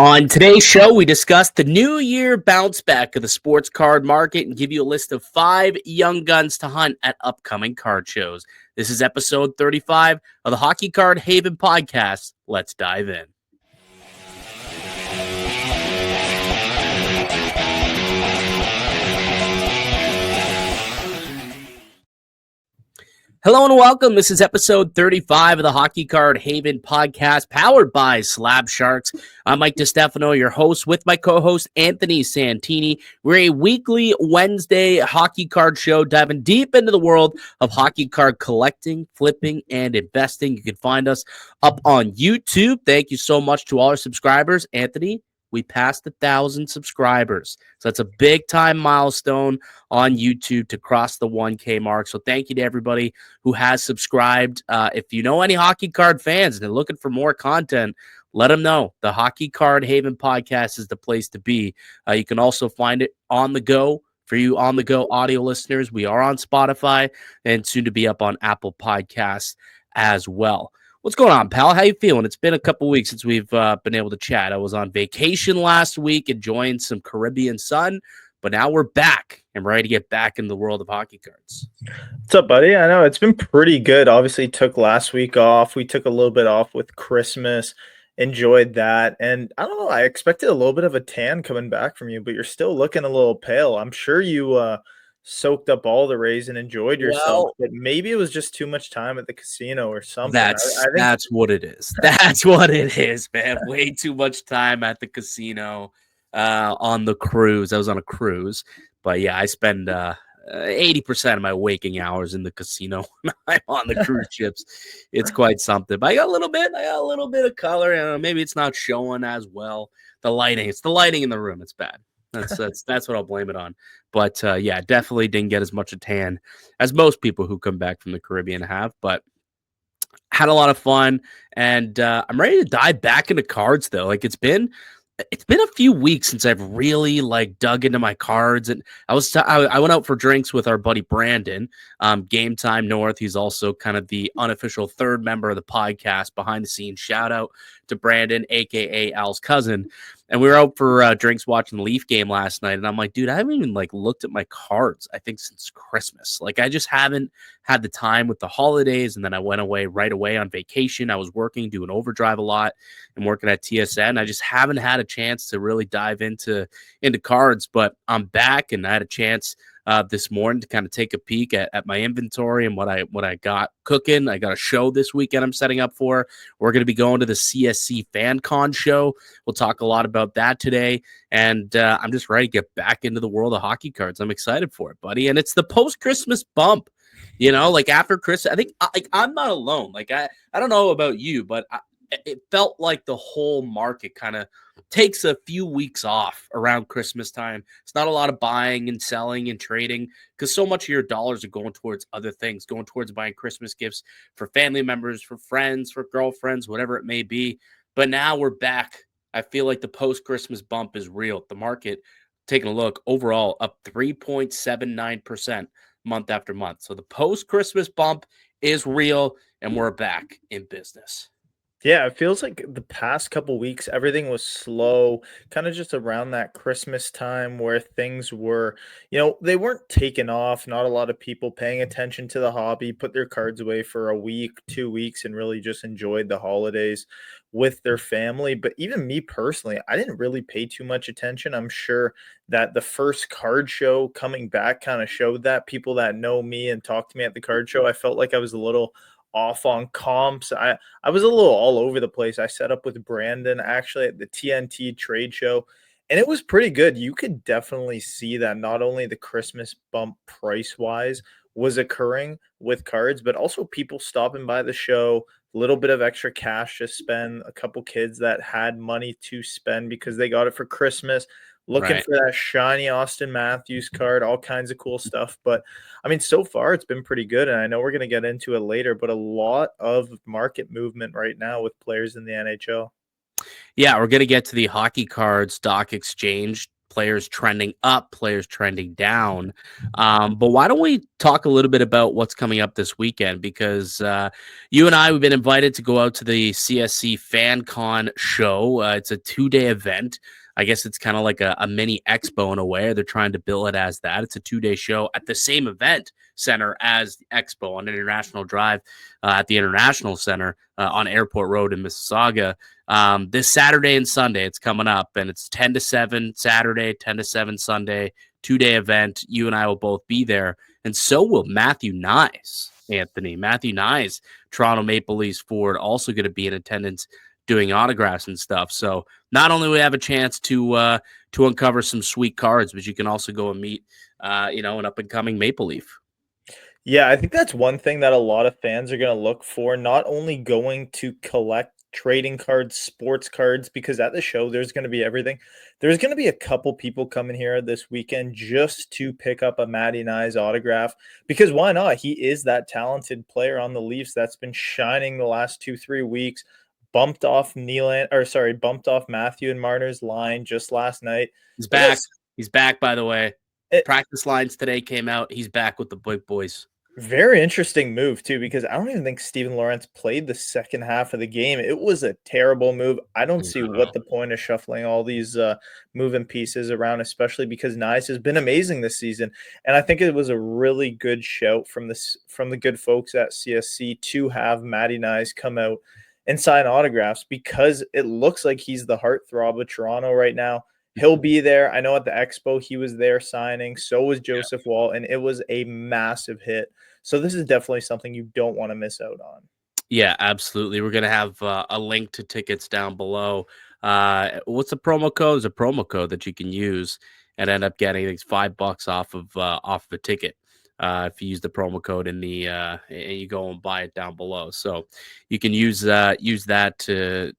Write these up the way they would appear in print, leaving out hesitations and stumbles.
On today's show, we discuss the new year bounce back of the sports card market and give you a list of 5 young guns to hunt at upcoming card shows. This is episode 35 of the Hockey Card Haven podcast. Let's dive in. Hello and welcome. This is episode 35 of the Hockey Card Haven podcast, powered by Slab Sharks. I'm Mike Distefano, your host, with my co-host Anthony Santini. We're a weekly Wednesday hockey card show, diving deep into the world of hockey card collecting, flipping, and investing. You can find us up on YouTube. Thank you so much to all our subscribers. Anthony, we passed 1,000 subscribers. So that's a big time milestone on YouTube to cross the 1K mark. So thank you to everybody who has subscribed. If you know any hockey card fans and they're looking for more content, let them know. The Hockey Card Haven podcast is the place to be. You can also find it on the go. For you on the go audio listeners, we are on Spotify and soon to be up on Apple Podcasts as well. What's going on, pal? How you feeling? It's been a couple weeks since we've been able to chat. I was on vacation last week enjoying some Caribbean sun, but now we're back and ready to get back in the world of hockey cards. What's up, buddy? I know it's been pretty good. Obviously, took last week off. We took a little bit off with Christmas. Enjoyed that. And I don't know, I expected a little bit of a tan coming back from you, but you're still looking a little pale. I'm sure you soaked up all the rays and enjoyed yourself, but maybe it was just too much time at the casino or something. That's what it is. That's what it is, man. Way too much time at the casino on the cruise. I was on a cruise, but yeah, I spend 80% of my waking hours in the casino when I'm on the cruise ships. It's quite something. But I got a little bit of color. I don't know, maybe it's not showing as well. It's the lighting in the room. It's bad. That's what I'll blame it on. But yeah, definitely didn't get as much a tan as most people who come back from the Caribbean have, but had a lot of fun. And I'm ready to dive back into cards though. Like it's been a few weeks since I've really dug into my cards, and I went out for drinks with our buddy Brandon, Game Time North. He's also kind of the unofficial third member of the podcast, behind the scenes. Shout out to Brandon, aka Al's cousin. And we were out for drinks watching the Leaf game last night, and I'm like, dude, I haven't even looked at my cards, I think, since Christmas. I just haven't had the time with the holidays, and then I went away right away on vacation. I was working, doing overdrive a lot, and working at TSN. I just haven't had a chance to really dive into cards, but I'm back, and I had a chance this morning to kind of take a peek at my inventory and what I got cooking. I got a show this weekend I'm setting up for. We're going to be going to the CSC FanCon show. We'll talk a lot about that today, and I'm just ready to get back into the world of hockey cards. I'm excited for it, buddy, and it's the post-Christmas bump. After Christmas, I think I'm not alone. I don't know about you, but it felt like the whole market kind of takes a few weeks off around Christmas time. It's not a lot of buying and selling and trading because so much of your dollars are going towards other things, going towards buying Christmas gifts for family members, for friends, for girlfriends, whatever it may be. But now we're back. I feel like the post-Christmas bump is real. The market, taking a look, overall up 3.79% month after month. So the post-Christmas bump is real, and we're back in business. Yeah, it feels like the past couple weeks, everything was slow, kind of just around that Christmas time where things were, they weren't taken off. Not a lot of people paying attention to the hobby, put their cards away for a week, 2 weeks, and really just enjoyed the holidays with their family. But even me personally, I didn't really pay too much attention. I'm sure that the first card show coming back kind of showed that. People that know me and talk to me at the card show, I felt like I was a little off on comps. I was a little all over the place. I set up with Brandon actually at the TNT trade show, and it was pretty good. You could definitely see that not only the Christmas bump price wise was occurring with cards, but also people stopping by the show, a little bit of extra cash to spend, a couple kids that had money to spend because they got it for Christmas, looking for that shiny Austin Matthews card, all kinds of cool stuff. But I mean, so far it's been pretty good. And I know we're going to get into it later, but a lot of market movement right now with players in the NHL. Yeah, we're going to get to the hockey card stock exchange, players trending up, players trending down. But why don't we talk a little bit about what's coming up this weekend because you and I, we've been invited to go out to the CSC FanCon show. It's a 2-day event. I guess it's kind of like a mini expo in a way. They're trying to bill it as that. It's a 2-day show at the same event center as the expo on International Drive at the International Center on Airport Road in Mississauga. This Saturday and Sunday, it's coming up, and it's 10 to 7 Saturday, 10 to 7 Sunday, 2-day event. You and I will both be there, and so will Matthew Nyes, Anthony. Matthew Nyes, Toronto Maple Leafs forward, also going to be in attendance doing autographs and stuff. So not only will we have a chance to uncover some sweet cards, but you can also go and meet, an up-and-coming Maple Leaf. Yeah, I think that's one thing that a lot of fans are going to look for, not only going to collect trading cards, sports cards, because at the show there's going to be everything. There's going to be a couple people coming here this weekend just to pick up a Matty Nyes autograph, because why not? He is that talented player on the Leafs that's been shining the last 2-3 weeks. Bumped off Matthew and Marner's line just last night. He's back. He's back, by the way. Practice lines today came out. He's back with the big boys. Very interesting move, too, because I don't even think Steven Lorentz played the second half of the game. It was a terrible move. I don't see what the point of shuffling all these moving pieces around, especially because Nyes has been amazing this season. And I think it was a really good shout from the good folks at CSC to have Matty Nyes come out and sign autographs, because it looks like he's the heartthrob of Toronto right now. He'll be there. I know at the expo he was there signing. So was Joseph Wall, and it was a massive hit. So this is definitely something you don't want to miss out on. Yeah, absolutely. We're going to have a link to tickets down below. What's the promo code? There's a promo code that you can use and end up getting, I think, $5 off the ticket. If you use the promo code in the and you go and buy it down below, so you can use that to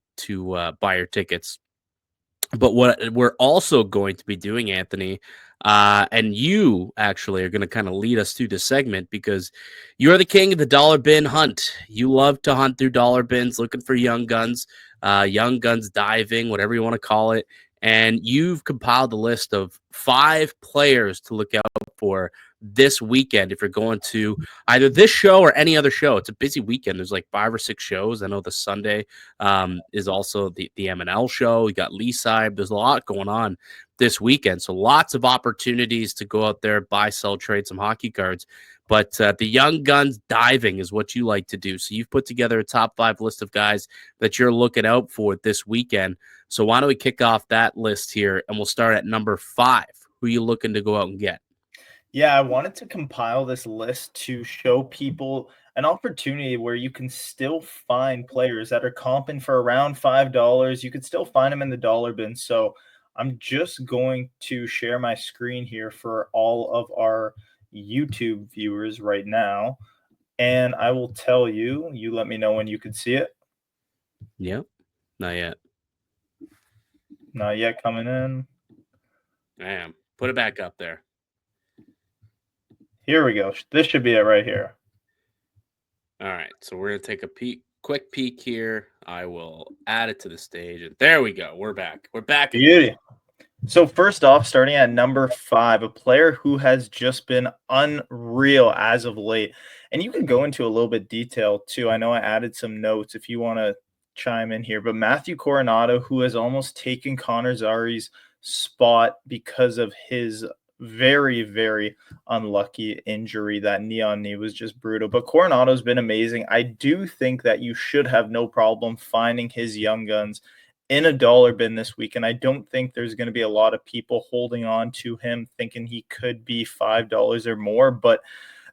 buy your tickets. But what we're also going to be doing, Anthony, and you actually are going to kind of lead us through this segment, because you're the king of the dollar bin hunt. You love to hunt through dollar bins looking for young guns diving, whatever you want to call it. And you've compiled a list of 5 players to look out for this weekend if you're going to either this show or any other show. It's a busy weekend. There's like 5 or 6 shows. I know the Sunday is also the MNL show. You got Lee Side. There's a lot going on this weekend. So lots of opportunities to go out there, buy, sell, trade some hockey cards. But the young guns diving is what you like to do. So you've put together a top 5 list of guys that you're looking out for this weekend. So why don't we kick off that list here, and we'll start at number 5. Who are you looking to go out and get? Yeah, I wanted to compile this list to show people an opportunity where you can still find players that are comping for around $5. You could still find them in the dollar bin. So I'm just going to share my screen here for all of our YouTube viewers right now. And I will tell you, you let me know when you can see it. Yep. Not yet. Not yet coming in. Damn. Put it back up there. Here we go. This should be it right here. All right. So we're going to take a quick peek here. I will add it to the stage. And there we go. We're back. We're back. Beauty. So first off, starting at number 5, a player who has just been unreal as of late. And you can go into a little bit detail too. I know I added some notes if you want to chime in here. But Matthew Coronado, who has almost taken Connor Zari's spot because of his very, very unlucky injury. That knee on knee was just brutal. But Coronado's been amazing. I do think that you should have no problem finding his young guns in a dollar bin this week. And I don't think there's going to be a lot of people holding on to him thinking he could be $5 or more. But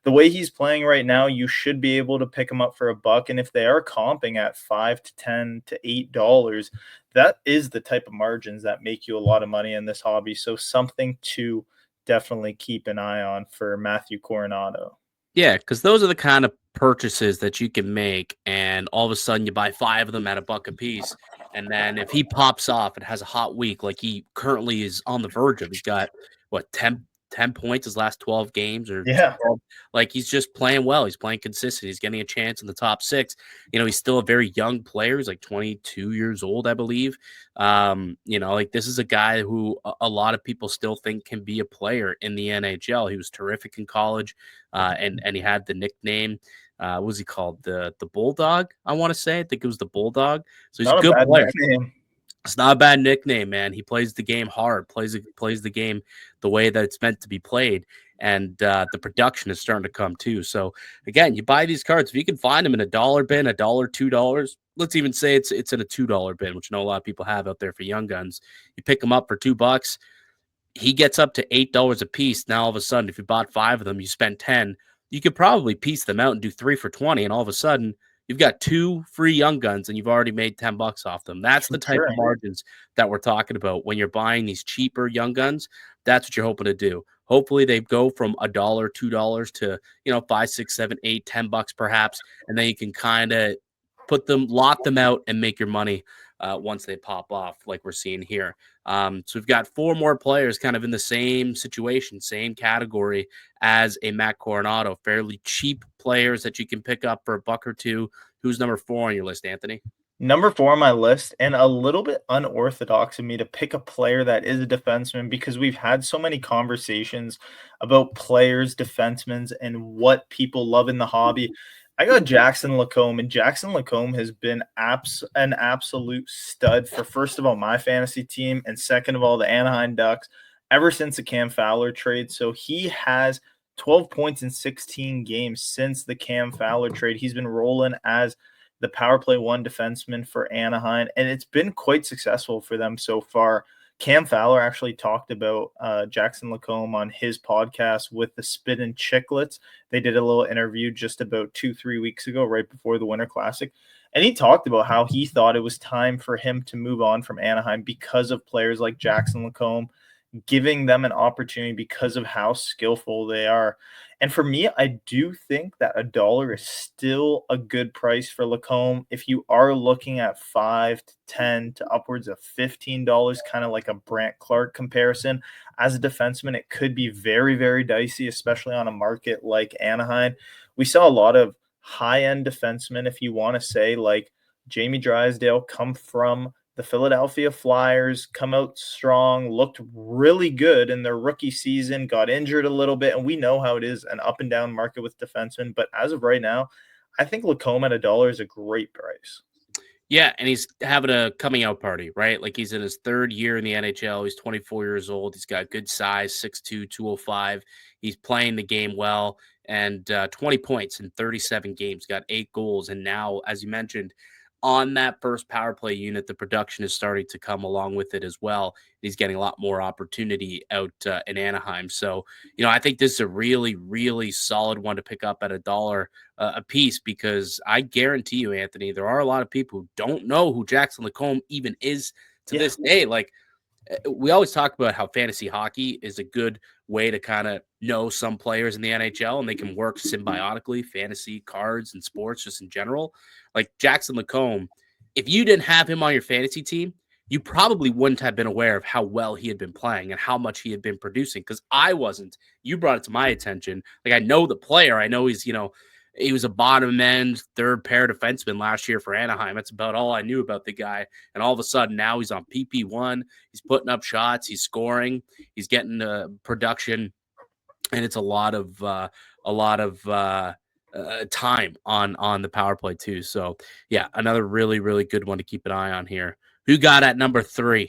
the way he's playing right now, you should be able to pick him up for $1. And if they are comping at $5 to $10 to $8, that is the type of margins that make you a lot of money in this hobby. So something to definitely keep an eye on for Matthew Coronado. Yeah, because those are the kind of purchases that you can make, and all of a sudden you buy 5 of them at $1 a piece. And then if he pops off and has a hot week like he currently is on the verge of, he's got what 10 10 points his last 12 games or Yeah. 12. Like, he's just playing well. He's playing consistent. He's getting a chance in the top 6. He's still a very young player. He's like 22 years old, I believe. Like, this is a guy who a lot of people still think can be a player in the NHL. He was terrific in college, and he had the nickname. What was he called? The Bulldog, I want to say. I think it was the Bulldog. So he's a Not a good bad player. nickname. It's not a bad nickname, man. He plays the game hard, plays the game the way that it's meant to be played, and the production is starting to come too. So again, you buy these cards if you can find them in $1 bin, $1, $2. Let's even say it's in a $2 bin, which I know a lot of people have out there for young guns. You pick them up for $2. He gets up to $8 a piece. Now all of a sudden, if you bought 5 of them, you spend 10. You could probably piece them out and do 3 for 20, and all of a sudden you've got 2 free young guns and you've already made $10 off them. That's the type of margins that we're talking about when you're buying these cheaper young guns. That's what you're hoping to do. Hopefully they go from $1, $2 to, 5, 6, 7, 8, $10 perhaps, and then you can kind of lot them out and make your money once they pop off, like we're seeing here. So we've got 4 more players kind of in the same situation, same category as a Matt Coronado, fairly cheap players that you can pick up for $1 or $2. Who's number 4 on your list, Anthony? Number 4 on my list, and a little bit unorthodox of me to pick a player that is a defenseman because we've had so many conversations about players, defensemen, and what people love in the hobby. I got Jackson Lacombe, and Jackson Lacombe has been an absolute stud for, first of all, my fantasy team, and second of all, the Anaheim Ducks, ever since the Cam Fowler trade. So he has 12 points in 16 games since the Cam Fowler trade. He's been rolling as the power play 1 defenseman for Anaheim, and it's been quite successful for them so far. Cam Fowler actually talked about Jackson Lacombe on his podcast with the Spit and Chicklets. They did a little interview just about 2-3 weeks ago, right before the Winter Classic. And he talked about how he thought it was time for him to move on from Anaheim because of players like Jackson Lacombe, giving them an opportunity because of how skillful they are. And for me, I do think that $1 is still a good price for Lacombe. If you are looking at 5 to 10 to upwards of $15, kind of like a Brant Clark comparison, as a defenseman, it could be very, very dicey, especially on a market like Anaheim. We saw a lot of high-end defensemen, if you want to say, like Jamie Drysdale, come from the Philadelphia Flyers, come out strong, looked really good in their rookie season, got injured a little bit, and we know how it is, an up and down market with defensemen. But as of right now, I think Lacombe at $1 is a great price. Yeah, and he's having a coming out party, right? Like, he's in his 3rd year in the NHL. He's 24 years old. He's got good size, 6'2", 205. He's playing the game well, and 20 points in 37 games, got 8 goals. And now, as you mentioned, on that first power play unit, the production is starting to come along with it as well. He's getting a lot more opportunity out in Anaheim. So, I think this is a really, really solid one to pick up at $1 a piece, because I guarantee you, Anthony, there are a lot of people who don't know who Jackson Lacombe even is to this day. Like, we always talk about how fantasy hockey is a good way to kind of know some players in the NHL, and they can work symbiotically, fantasy, cards, and sports just in general. Like Jackson Lacombe, if you didn't have him on your fantasy team, you probably wouldn't have been aware of how well he had been playing and how much he had been producing, because I wasn't. You brought it to my attention. Like, I know the player. I know he's, he was a bottom end 3rd pair defenseman last year for Anaheim. That's about all I knew about the guy. And all of a sudden now he's on PP1. He's putting up shots. He's scoring. He's getting production, and it's a lot of time on the power play too. So yeah, another really, really good one to keep an eye on here. Who got at number 3?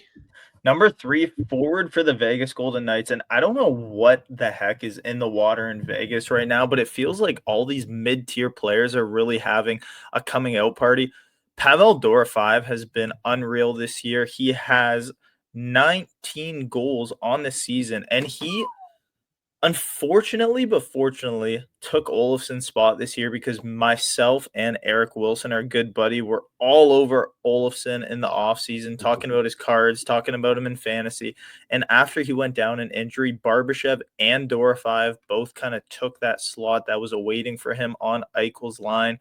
Number 3, forward for the Vegas Golden Knights. And I don't know what the heck is in the water in Vegas right now, but it feels like all these mid-tier players are really having a coming out party. Pavel Dorofeyev has been unreal this year. He has 19 goals on the season, and he unfortunately, but fortunately, took Olofsson's spot this year because myself and Eric Wilson, our good buddy, were all over Olofsson in the offseason, talking about his cards, talking about him in fantasy. And after he went down in injury, Barbashev and Dorofeyev both kind of took that slot that was awaiting for him on Eichel's line.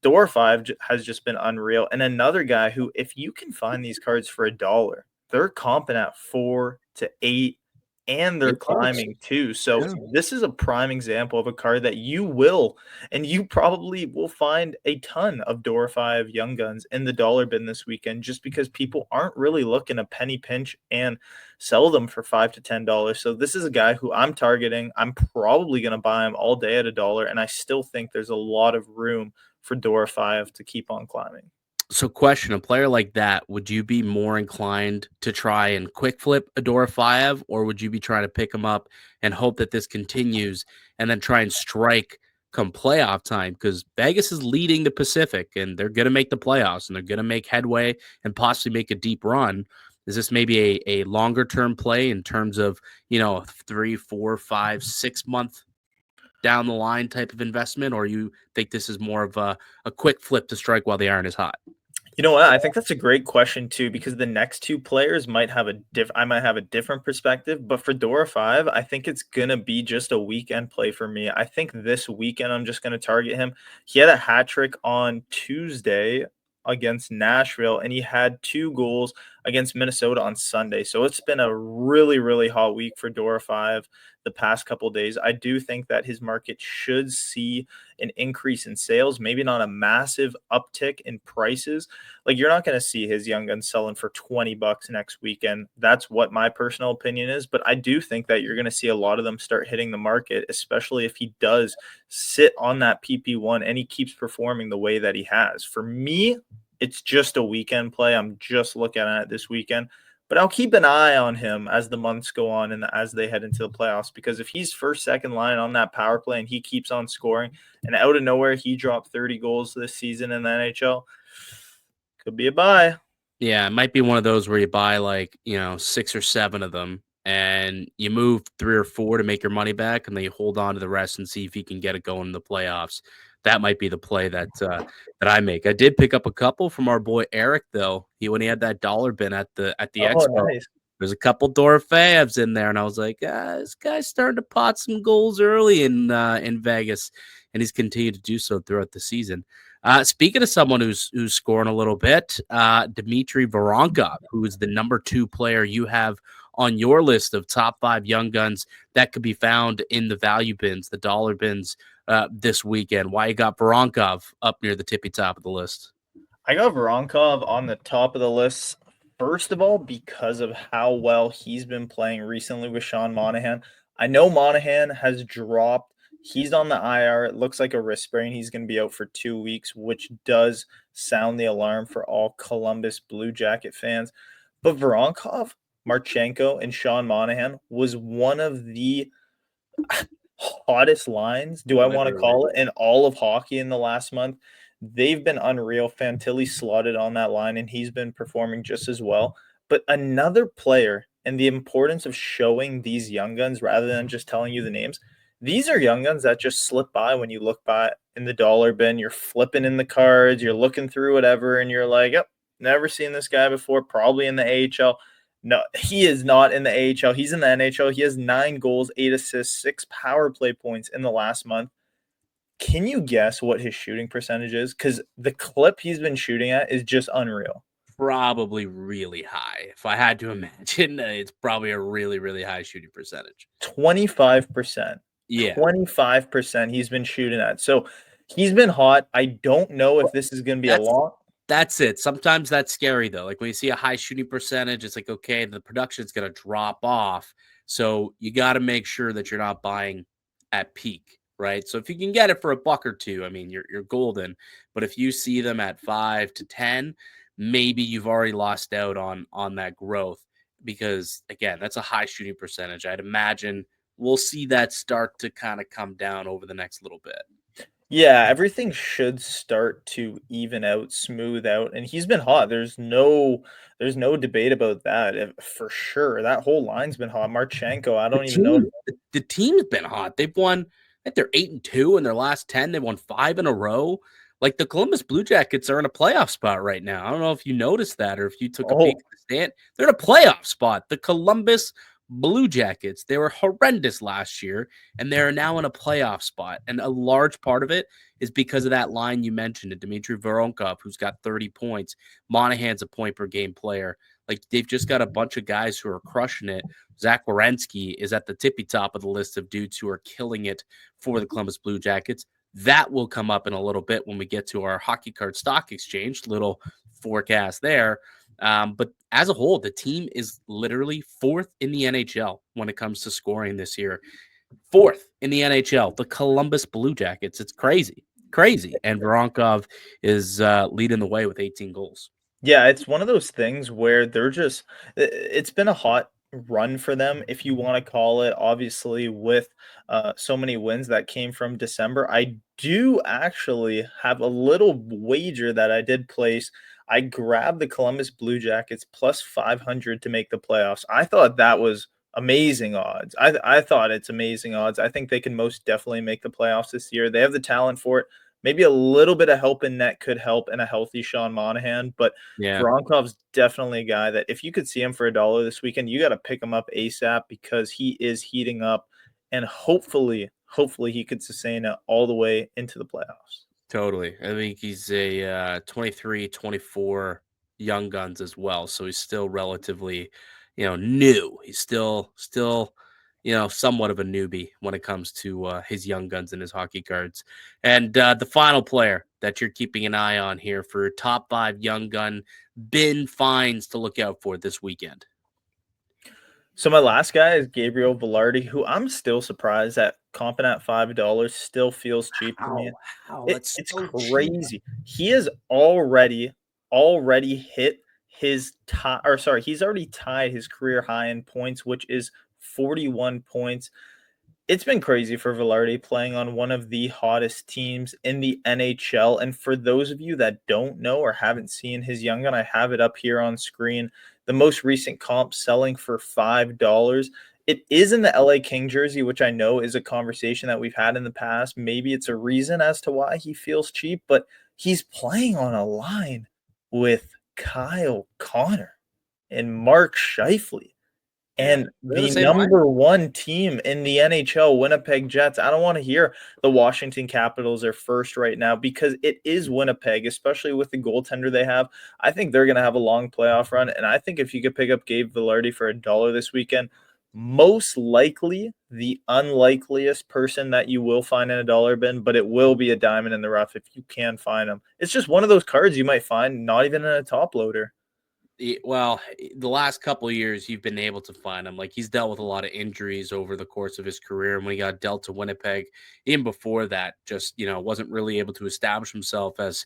Dorofeyev has just been unreal. And another guy who, if you can find these cards for $1, they're comping at 4 to 8 and they're It does. climbing too. So Yeah. this is a prime example of a card that you will, and you probably will find a ton of Dora 5 Young Guns in the dollar bin this weekend just because people aren't really looking to penny pinch and sell them for $5 to $10. So this is a guy who I'm targeting. I'm probably going to buy him all day at $1, and I still think there's a lot of room for Dora 5 to keep on climbing. So, question: a player like that, would you be more inclined to try and quick flip Adora Fiev, or would you be trying to pick him up and hope that this continues and then try and strike come playoff time? Because Vegas is leading the Pacific and they're going to make the playoffs and they're going to make headway and possibly make a deep run. Is this maybe a longer term play in terms of, 3, 4, 5, 6 month down the line type of investment, or you think this is more of a quick flip to strike while the iron is hot? You know what? I think that's a great question too, because the next two players might have I might have a different perspective. But for Dora 5, I think it's gonna be just a weekend play for me. I think this weekend I'm just gonna target him. He had a hat trick on Tuesday against Nashville, and he had 2 goals against Minnesota on Sunday. So it's been a really, really hot week for Dora 5 the past couple days. I do think that his market should see an increase in sales, maybe not a massive uptick in prices. Like, you're not going to see his Young Guns selling for $20 next weekend. That's what my personal opinion is. But I do think that you're going to see a lot of them start hitting the market, especially if he does sit on that PP1 and he keeps performing the way that he has. For me, it's just a weekend play. I'm just looking at it this weekend. But I'll keep an eye on him as the months go on and as they head into the playoffs, because if he's first, second line on that power play and he keeps on scoring, and out of nowhere he dropped 30 goals this season in the NHL, could be a buy. Yeah, it might be one of those where you buy like, 6 or 7 of them and you move 3 or 4 to make your money back and then you hold on to the rest and see if you can get it going in the playoffs. That might be the play that I make. I did pick up a couple from our boy Eric though. When he had that dollar bin at the Oh, expo. nice. There's a couple Dorofeevs in there, and I was like, this guy's starting to pot some goals early in Vegas, and he's continued to do so throughout the season. Speaking of someone who's scoring a little bit, Dmitry Voronkov, who is the number 2 player you have on your list of top 5 young guns that could be found in the value bins, the dollar bins, this weekend. Why you got Voronkov up near the tippy top of the list? I got Voronkov on the top of the list, first of all, because of how well he's been playing recently with Sean Monahan. I know Monahan has dropped. He's on the IR. It looks like a wrist sprain. He's going to be out for 2 weeks, which does sound the alarm for all Columbus Blue Jacket fans. But Voronkov, Marchenko, and Sean Monahan was one of the hottest lines, do I want to Literally. call it, in all of hockey in the last month. They've been unreal. Fantilli slotted on that line, and he's been performing just as well. But another player, and the importance of showing these young guns rather than just telling you the names, these are young guns that just slip by when you look by in the dollar bin. You're flipping in the cards, you're looking through whatever, and you're like, yep, never seen this guy before, probably in the AHL. No, he is not in the AHL. He's in the NHL. He has 9 goals, 8 assists, 6 power play points in the last month. Can you guess what his shooting percentage is? Because the clip he's been shooting at is just unreal. Probably really high. If I had to imagine, it's probably a really, really high shooting percentage. 25%. Yeah, 25% he's been shooting at. So he's been hot. I don't know if this is going to be a that's long. that's it. Sometimes that's scary though. Like when you see a high shooting percentage, it's like, okay, the production's gonna drop off. So you got to make sure that you're not buying at peak, right? So if you can get it for a buck or two, I mean, you're golden. But if you see them at 5 to 10, maybe you've already lost out on that growth because again, that's a high shooting percentage. I'd imagine we'll see that start to kind of come down over the next little bit. Yeah, everything should start to even out, smooth out, and he's been hot. There's no debate about that, for sure. That whole line's been hot. Marchenko, I The don't even know. team, the team's been hot. They've won. I think they're 8-2 in their last 10. They won 5 in a row. Like the Columbus Blue Jackets are in a playoff spot right now. I don't know if you noticed that or if you took a peek Oh, at the stand. They're in a playoff spot. The Columbus Blue Jackets, they were horrendous last year, and they're now in a playoff spot. And a large part of it is because of that line you mentioned, Dmitry Voronkov, who's got 30 points. Monahan's a point per game player. Like they've just got a bunch of guys who are crushing it. Zach Werenski is at the tippy top of the list of dudes who are killing it for the Columbus Blue Jackets. That will come up in a little bit when we get to our hockey card stock exchange, little forecast there. But as a whole, the team is literally fourth in the NHL when it comes to scoring this year. Fourth in the NHL, the Columbus Blue Jackets. It's crazy, crazy. And Voronkov is leading the way with 18 goals. Yeah, it's one of those things where they're just it's been a hot run for them, if you want to call it, obviously, with so many wins that came from December. I do actually have a little wager that I did place. I grabbed the Columbus Blue Jackets plus 500 to make the playoffs. I thought that was amazing odds. I thought it's amazing odds. I think they can most definitely make the playoffs this year. They have the talent for it. Maybe a little bit of help in net could help in a healthy Sean Monahan, but Yeah, Voronkov's definitely a guy that if you could see him for $1 this weekend, you got to pick him up ASAP because he is heating up, and hopefully he could sustain it all the way into the playoffs. totally. I think he's a 23, 24 young guns as well. So he's still relatively, new. He's still, somewhat of a newbie when it comes to his young guns and his hockey cards. And the final player that you're keeping an eye on here for top 5 young gun bin finds to look out for this weekend. So my last guy is Gabriel Velarde, who I'm still surprised that comping at $5 still feels cheap to me. How? That's It's so cheap. crazy. He has already hit his tie, or sorry, he's already tied his career high in points, which is 41 points. It's been crazy for Velarde playing on one of the hottest teams in the NHL. And for those of you that don't know or haven't seen his young gun, I have it up here on screen. The most recent comp selling for $5. It is in the LA King jersey, which I know is a conversation that we've had in the past. Maybe it's a reason as to why he feels cheap, but he's playing on a line with Kyle Connor and Mark Scheifele. Yeah. And They're the the same line. number one team in the NHL, Winnipeg Jets. I don't want to hear the Washington Capitals are first right now because it is Winnipeg, especially with the goaltender they have. I think they're going to have a long playoff run. And I think if you could pick up Gabe Velarde for $1 this weekend, most likely the unlikeliest person that you will find in a dollar bin, but it will be a diamond in the rough if you can find them. It's just one of those cards you might find not even in a top loader. Well, the last couple of years, you've been able to find him. Like he's dealt with a lot of injuries over the course of his career. And when he got dealt to Winnipeg, even before that, just wasn't really able to establish himself as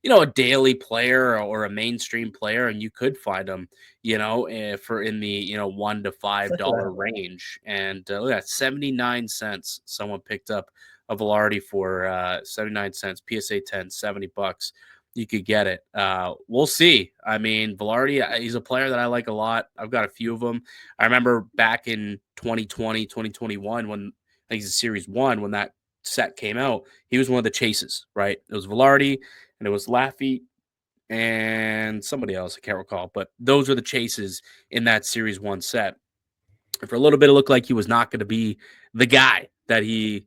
a daily player or a mainstream player. And you could find him, for in the $1 to $5 range. And look at that, 79 cents. Someone picked up a Velarde for 79 cents, PSA 10, $70. You could get it. We'll see. I mean, Velarde, he's a player that I like a lot. I've got a few of them. I remember back in 2020, 2021, when I think it's Series 1, when that set came out, he was one of the chases, right? It was Velarde, and it was Laffy, and somebody else. I can't recall. But those are the chases in that Series 1 set. And for a little bit, it looked like he was not going to be the guy that he,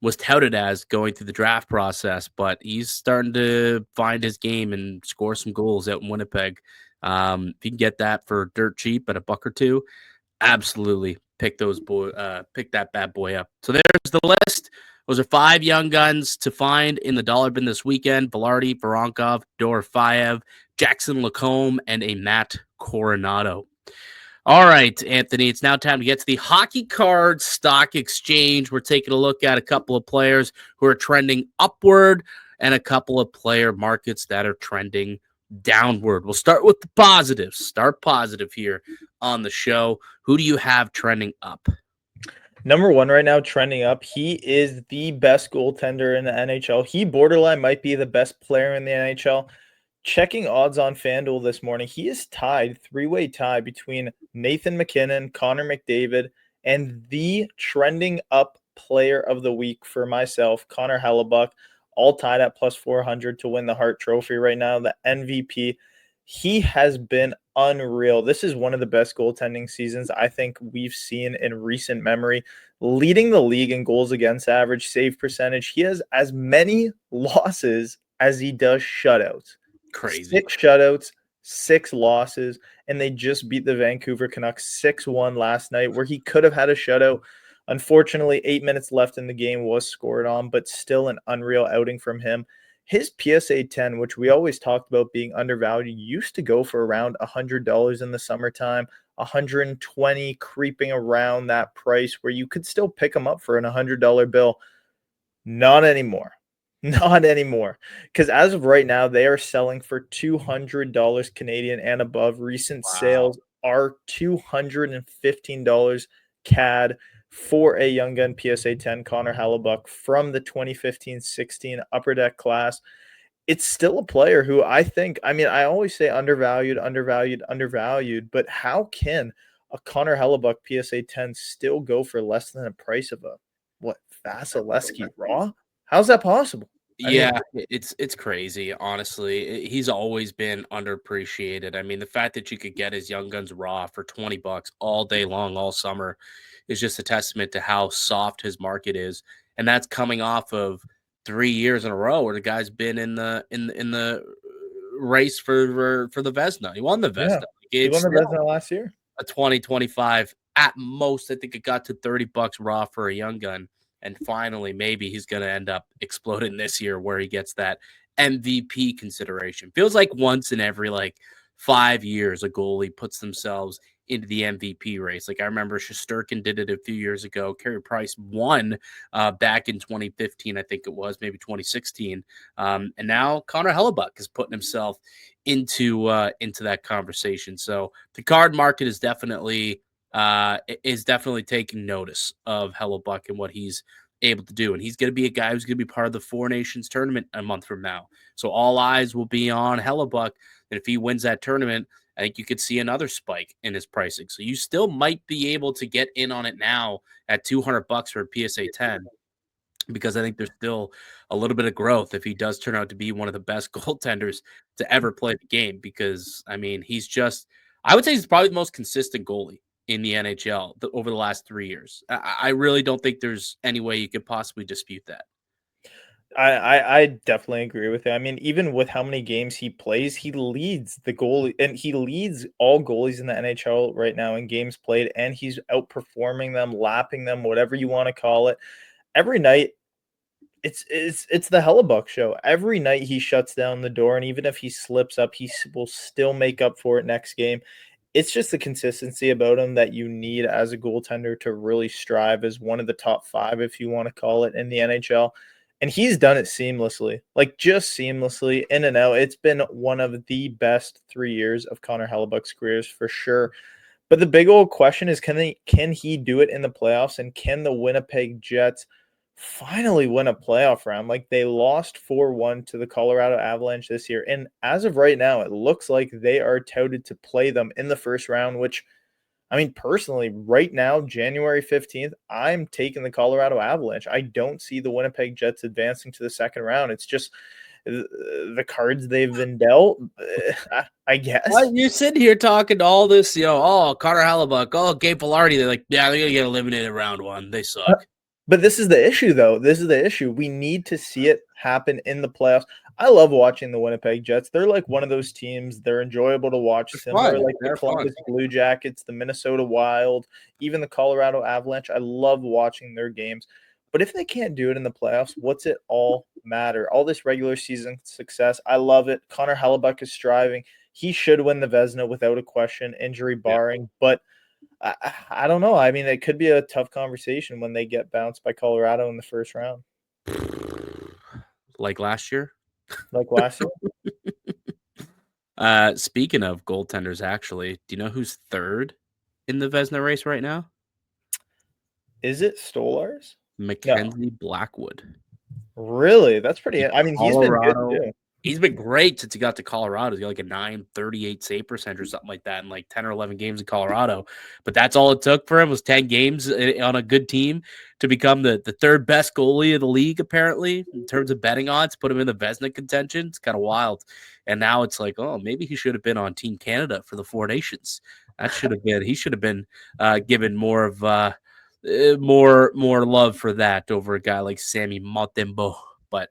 was touted as going through the draft process, but he's starting to find his game and score some goals out in Winnipeg. If you can get that for dirt cheap at $1 or $2, absolutely pick that bad boy up. So there's the list. Those are 5 young guns to find in the dollar bin this weekend: Velarde, Voronkov, Dorofeyev, Jackson Lacombe, and a Matt Coronado. All right, Anthony, it's now time to get to the hockey card stock exchange. We're taking a look at a couple of players who are trending upward and a couple of player markets that are trending downward. We'll start with the positives. Start positive here on the show. Who do you have trending up? Number one right now, trending up. He is the best goaltender in the NHL. He borderline might be the best player in the NHL. Checking odds on FanDuel this morning, he is tied, 3-way tie between Nathan MacKinnon, Connor McDavid, and the trending up player of the week for myself, Connor Hellebuck, all tied at plus 400 to win the Hart Trophy right now, the MVP. He has been unreal. This is one of the best goaltending seasons I think we've seen in recent memory, leading the league in goals against average, save percentage. He has as many losses as he does shutouts. Crazy. 6 shutouts, 6 losses, and they just beat the Vancouver Canucks 6-1 last night, where he could have had a shutout. Unfortunately, 8 minutes left in the game was scored on, but still an unreal outing from him. His PSA 10, which we always talked about being undervalued, used to go for around $100 in the summertime, 120 creeping around that price where you could still pick him up for an $100 bill. Not anymore. Not anymore. Because as of right now, they are selling for $200 Canadian and above. Recent Wow. sales are $215 CAD for a Young Gun PSA 10 Connor Hellebuck from the 2015-16 Upper Deck class. It's still a player who I mean, I always say undervalued, undervalued, undervalued, but how can a Connor Hellebuck PSA 10 still go for less than the price of a what Vasilevsky Raw? How's that possible? I mean, Yeah, it's crazy, honestly. He's always been underappreciated. I mean, the fact that you could get his Young Guns raw for 20 bucks all day long, all summer is just a testament to how soft his market is. And that's coming off of 3 years in a row where the guy's been in the race for the Vezina. He won the yeah, Vezina. he It's won the still Vezina last year. a 2025 at most. I think it got to 30 bucks raw for a Young Gun. And finally, maybe he's going to end up exploding this year where he gets that MVP consideration. Feels like once in every like 5 years, a goalie puts themselves into the MVP race. Like I remember Shesterkin did it a few years ago. Carey Price won back in 2015, I think it was, maybe 2016. And now Connor Hellebuck is putting himself into that conversation. So the card market is definitely taking notice of Hellebuck and what he's able to do. And he's going to be a guy who's going to be part of the Four Nations tournament a month from now. So all eyes will be on Hellebuck. And if he wins that tournament, I think you could see another spike in his pricing. So you still might be able to get in on it now at 200 bucks for a PSA 10, because I think there's still a little bit of growth if he does turn out to be one of the best goaltenders to ever play the game. Because I mean, I would say he's probably the most consistent goalie in the NHL over the last 3 years. I really don't think there's any way you could possibly dispute that. I definitely agree with it. I mean, even with how many games he plays, he leads the goalie and he leads all goalies in the NHL right now in games played, and he's outperforming them, lapping them, whatever you want to call it. Every night, it's the Hellebuck show. Every night he shuts down the door, and even if he slips up, will still make up for it next game. It's just the consistency about him that you need as a goaltender to really strive as one of the top 5, if you want to call it, in the NHL. And he's done it seamlessly, like just seamlessly in and out. It's been one of the best 3 years of Connor Hellebuck's careers for sure. But the big old question is, can he do it in the playoffs, and can the Winnipeg Jets finally win a playoff round? Like, they lost 4-1 to the Colorado Avalanche this year, and as of right now, it looks like they are touted to play them in the first round, which, I mean, personally, right now, January 15th, I'm taking the Colorado Avalanche. I don't see the Winnipeg Jets advancing to the second round. It's just the cards they've been dealt, I guess. Well, you're sitting here talking all this, oh, Connor Hellebuck, oh, Gabe Velarde. They're like, yeah, they're going to get eliminated round one. They suck. But this is the issue, though. This is the issue. We need to see it happen in the playoffs. I love watching the Winnipeg Jets. They're like one of those teams. They're enjoyable to watch, They're similar fun. like the They're fun. Columbus Blue Jackets, the Minnesota Wild, even the Colorado Avalanche. I love watching their games. But if they can't do it in the playoffs, what's it all matter? All this regular season success, I love it. Connor Hellebuck is striving. He should win the Vezina without a question, injury Yeah. barring. But I don't know. I mean, it could be a tough conversation when they get bounced by Colorado in the first round, Like last year. like last year. Speaking of goaltenders, actually, do you know who's third in the Vezina race right now? Is it Stolars? No, Mackenzie Blackwood. really. That's pretty. The I mean, he's been good Colorado. too. He's been great since he got to Colorado. He got like a 938 save percentage or something like that in like 10 or 11 games in Colorado. But that's all it took for him was 10 games on a good team to become the third best goalie of the league, apparently, in terms of betting odds, put him in the Vezina contention. It's kind of wild. And now it's like, oh, maybe he should have been on Team Canada for the Four Nations. He should have been given more of more love for that over a guy like Sammy Montembeau. But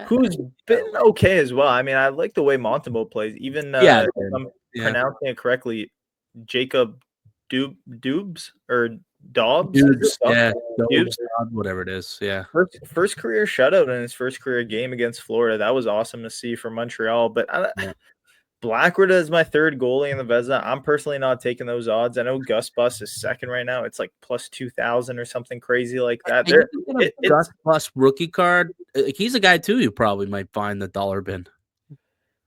who's been okay as well. I mean, I like the way Montembeau plays. Even Yeah, if I'm yeah. pronouncing it correctly, Jacob Dubes or Dobbs? Is it Dudes, Dobbs? yeah, Dubes? whatever it is, yeah. First career shutout in his first career game against Florida. That was awesome to see for Montreal. But Yeah. Blackwood is my third goalie in the Vezina. I'm personally not taking those odds. I know Gus Bus is second right now. It's like plus 2,000 or something crazy like that. Hey, you can get a It's Gus Plus rookie card. Like, he's a guy too. You probably might find the dollar bin.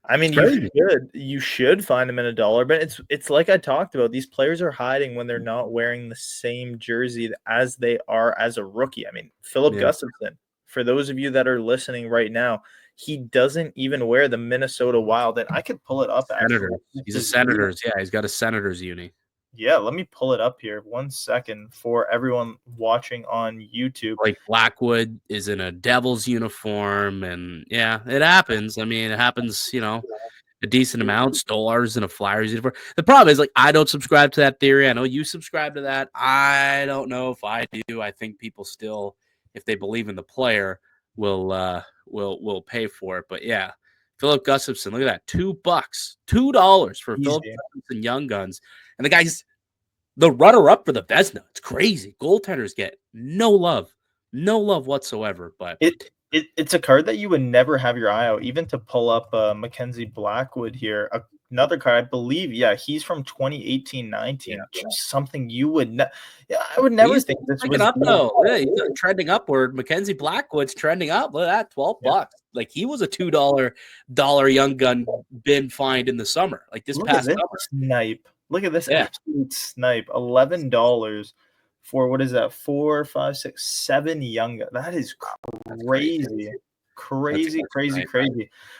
I mean, Crazy. you should find them in a dollar, but it's like I talked about. These players are hiding when they're not wearing the same jersey as they are as a rookie. I mean, Philip Yeah. Gustafson, for those of you that are listening right now, he doesn't even wear the Minnesota Wild. And I could pull it up actually. Senators. He's a Senators. Yeah, he's got a Senators uni. Yeah, let me pull it up here. 1 second for everyone watching on YouTube. Like Blackwood is in a Devils uniform, and yeah, it happens. I mean, it happens, a decent amount. Stolar's in a Flyers uniform. The problem is, like, I don't subscribe to that theory. I know you subscribe to that. I don't know if I do. I think people still, if they believe in the player, will pay for it. But yeah, Philip Gustafson, look at that, $2, $2 for Philip Easy. Gustafson Young Guns, and the guy's the runner-up for the Vezina. It's crazy. Goaltenders get no love whatsoever. But It's a card that you would never have your eye out, even to pull up Mackenzie Blackwood here. Another card, I believe, yeah, he's from 2018-19. Yeah. Just something you would yeah, I would never think this was up though. Yeah, he's trending upward. Mackenzie Blackwood's trending up. Look at that, $12. Yeah. Like, he was a $2 Young Gun bin find in the summer. Like this Look past at this summer. snipe. Look at this Yeah. absolute snipe. $11 for what is that? 4, 5, 6, 7 Young Gun. That is crazy. Crazy.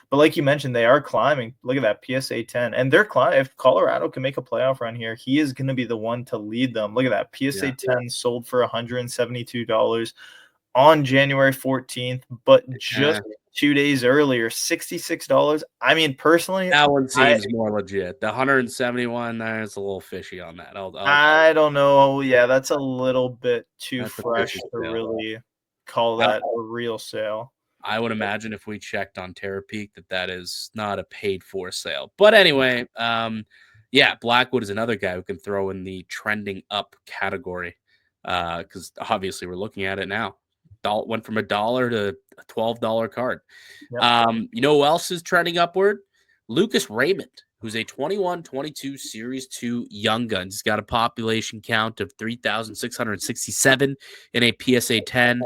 But like you mentioned, they are climbing. Look at that PSA 10. And they're climbing. If Colorado can make a playoff run here, he is going to be the one to lead them. Look at that. PSA 10 sold for $172 on January 14th, but just 2 days earlier, $66. I mean, personally, that one seems more legit. The 171, there's a little fishy on that. I don't know. Yeah, that's a little bit too That's a fresh fishy to sale. really call that a real sale. I would imagine if we checked on TerraPeak that is not a paid for sale. But anyway, yeah, Blackwood is another guy who can throw in the trending up category, because obviously we're looking at it now. Went from $1 to a $12 card. Yep. You know who else is trending upward? Lucas Raymond, who's a 21-22 Series 2 Young Guns. He's got a population count of 3,667 in a PSA 10.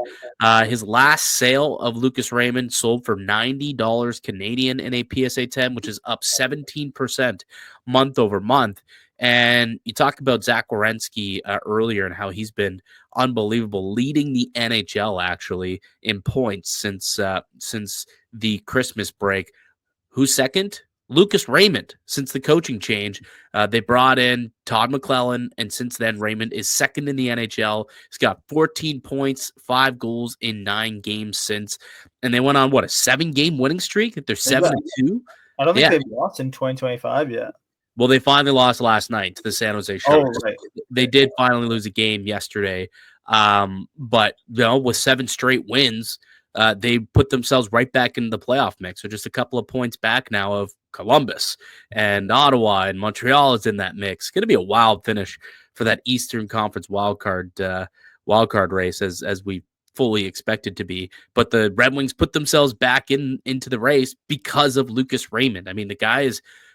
His last sale of Lucas Raymond sold for $90 Canadian in a PSA 10, which is up 17% month over month. And you talked about Zach Werenski earlier and how he's been unbelievable, leading the NHL actually in points since the Christmas break. Who's second? Lucas Raymond. Since the coaching change, they brought in Todd McClellan, and since then, Raymond is second in the NHL. He's got 14 points, 5 goals in 9 games since, and they went on a 7-game winning streak. They're 7-2. I don't think they've lost in 2025 yet. Well, they finally lost last night to the San Jose Sharks. Oh, right. They did finally lose a game yesterday, but with 7 straight wins, they put themselves right back into the playoff mix. So just a couple of points back now of Columbus and Ottawa, and Montreal is in that mix. It's going to be a wild finish for that Eastern Conference wildcard race, as we fully expected to be. But the Red Wings put themselves back into the race because of Lucas Raymond. I mean, the guy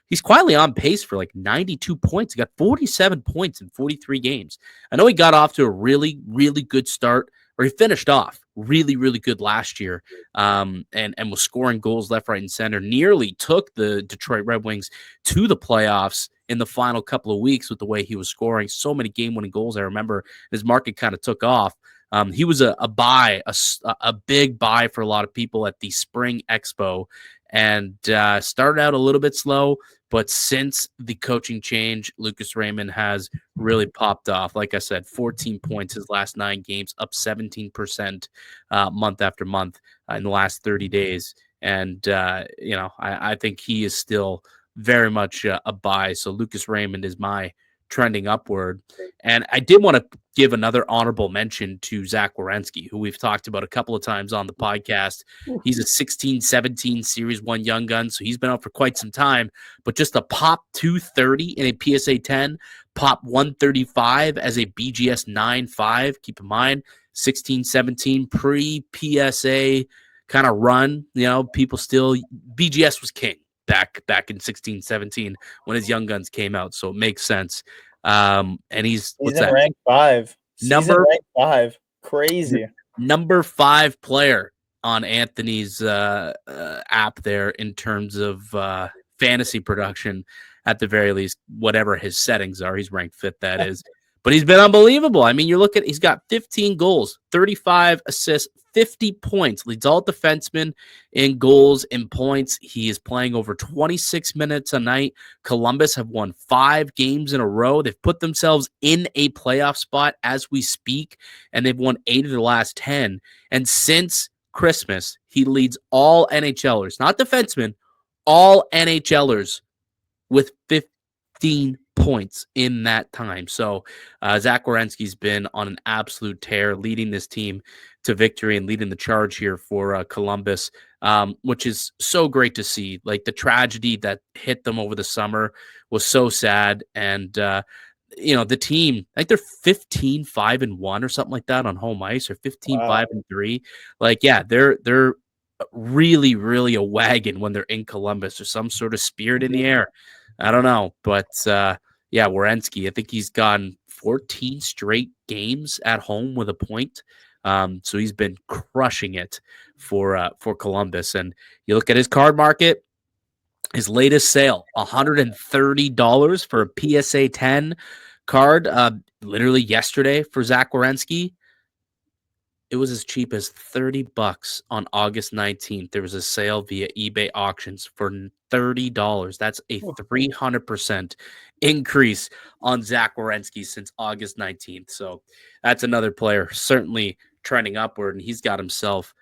he's quietly on pace for like 92 points. He got 47 points in 43 games. I know he got off to a really, really good start, or he finished off really, really good last year, and was scoring goals left, right, and center. Nearly took the Detroit Red Wings to the playoffs in the final couple of weeks with the way he was scoring. So many game-winning goals. I remember his market kind of took off. He was a big buy for a lot of people at the Spring Expo, and started out a little bit slow. But since the coaching change, Lucas Raymond has really popped off. Like I said, 14 points his last 9 games, up 17% month after month in the last 30 days. And, I think he is still very much a buy. So Lucas Raymond is my trending upward. And I did want to give another honorable mention to Zach Werenski, who we've talked about a couple of times on the podcast. He's a 16-17 Series 1 young gun, so he's been out for quite some time. But just a pop 230 in a PSA 10, pop 135 as a BGS 9.5. Keep in mind, 16-17 pre-PSA kind of run. People still BGS was king back in 16-17 when his young guns came out, so it makes sense. And he's what's that? Rank 5. Rank 5. Crazy. Number 5 player on Anthony's app there in terms of fantasy production, at the very least, whatever his settings are. He's ranked 5th, that is. But he's been unbelievable. I mean, he's got 15 goals, 35 assists, 50 points, leads all defensemen in goals and points. He is playing over 26 minutes a night. Columbus have won 5 games in a row. They've put themselves in a playoff spot as we speak, and they've won 8 of the last 10. And since Christmas, he leads all NHLers, not defensemen, all NHLers with 15 points in that time. So Zach Werenski's been on an absolute tear, leading this team to victory and leading the charge here for Columbus, which is so great to see. Like, the tragedy that hit them over the summer was so sad. And, the team, like, they're 15-5-1 or something like that on home ice, or 15-5-3. Like, yeah, they're really, really a wagon when they're in Columbus. There's some sort of spirit in the air. I don't know, but Werenski, I think he's gone 14 straight games at home with a point. So he's been crushing it for Columbus. And you look at his card market, his latest sale, $130 for a PSA 10 card. Literally yesterday for Zach Werenski, it was as cheap as $30 on August 19th. There was a sale via eBay auctions for $30. That's a 300% increase on Zach Werenski since August 19th. So that's another player certainly trending upward, and he's got himself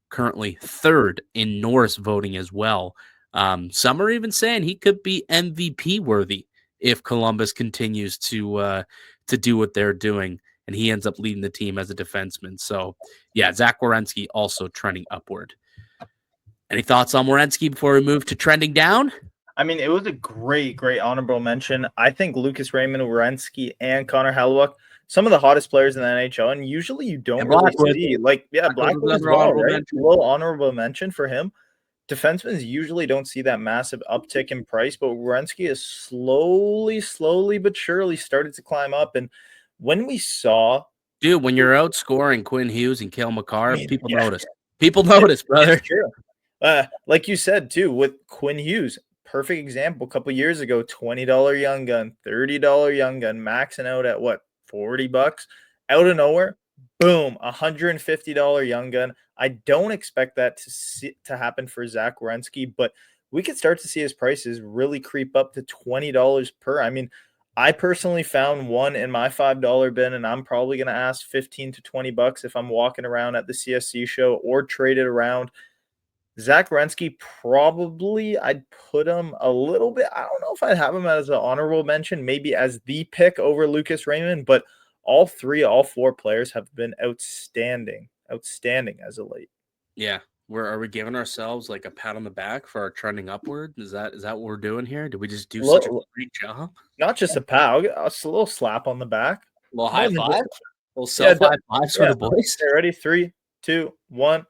currently 3rd in Norris voting as well. Some are even saying he could be MVP worthy if Columbus continues to do what they're doing, and he ends up leading the team as a defenseman. So, yeah, Zach Werenski also trending upward. Any thoughts on Werenski before we move to trending down? I mean, it was a great honorable mention. I think Lucas Raymond, Werenski, and Connor Hellebuyck, some of the hottest players in the NHL, and usually you don't really see. Blackwood as well, right? A little honorable mention for him. Defensemen usually don't see that massive uptick in price, but Werenski is slowly but surely started to climb up. And when we saw, dude, when you're outscoring Quinn Hughes and Cale Makar, people notice. People notice, brother. It's true. Like you said too, with Quinn Hughes, perfect example. A couple years ago, $20 young gun, $30 young gun, maxing out at what, $40? Out of nowhere, boom, $150 young gun. I don't expect that to happen for Zach Werenski, but we could start to see his prices really creep up to $20 per. I mean, I personally found one in my $5 bin, and I'm probably going to ask $15 to $20 if I'm walking around at the CSC show or trade it around. Zach Werenski, probably I'd put him a little bit. I don't know if I'd have him as an honorable mention, maybe as the pick over Lucas Raymond, but all 4 players have been outstanding as of late. Yeah. Are we giving ourselves like a pat on the back for our trending upward? Is that what we're doing here? Did we just do such a great job? Not just a pat, a little slap on the back. A little high five. A little self high fives for the boys. Okay, ready? 3, 2, 1.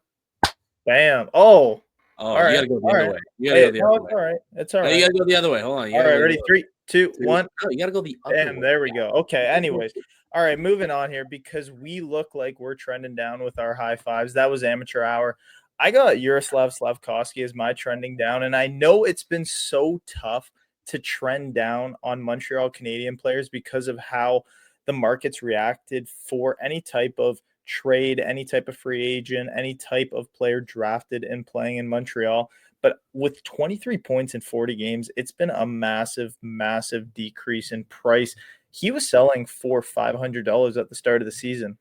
Bam. Oh, you gotta go the other way. You gotta go the other way. All right. It's all right. You gotta go the other way. Hold on. All right, ready? 3, 2, 1. No, you gotta go the other way. And there we go. Okay, anyways. All right, moving on here because we look like we're trending down with our high fives. That was amateur hour. I got Yaroslav Slavkovsky as my trending down, and I know it's been so tough to trend down on Montreal Canadian players because of how the market's reacted for any type of trade, any type of free agent, any type of player drafted and playing in Montreal. But with 23 points in 40 games, it's been a massive decrease in price. He was selling for $500 at the start of the season.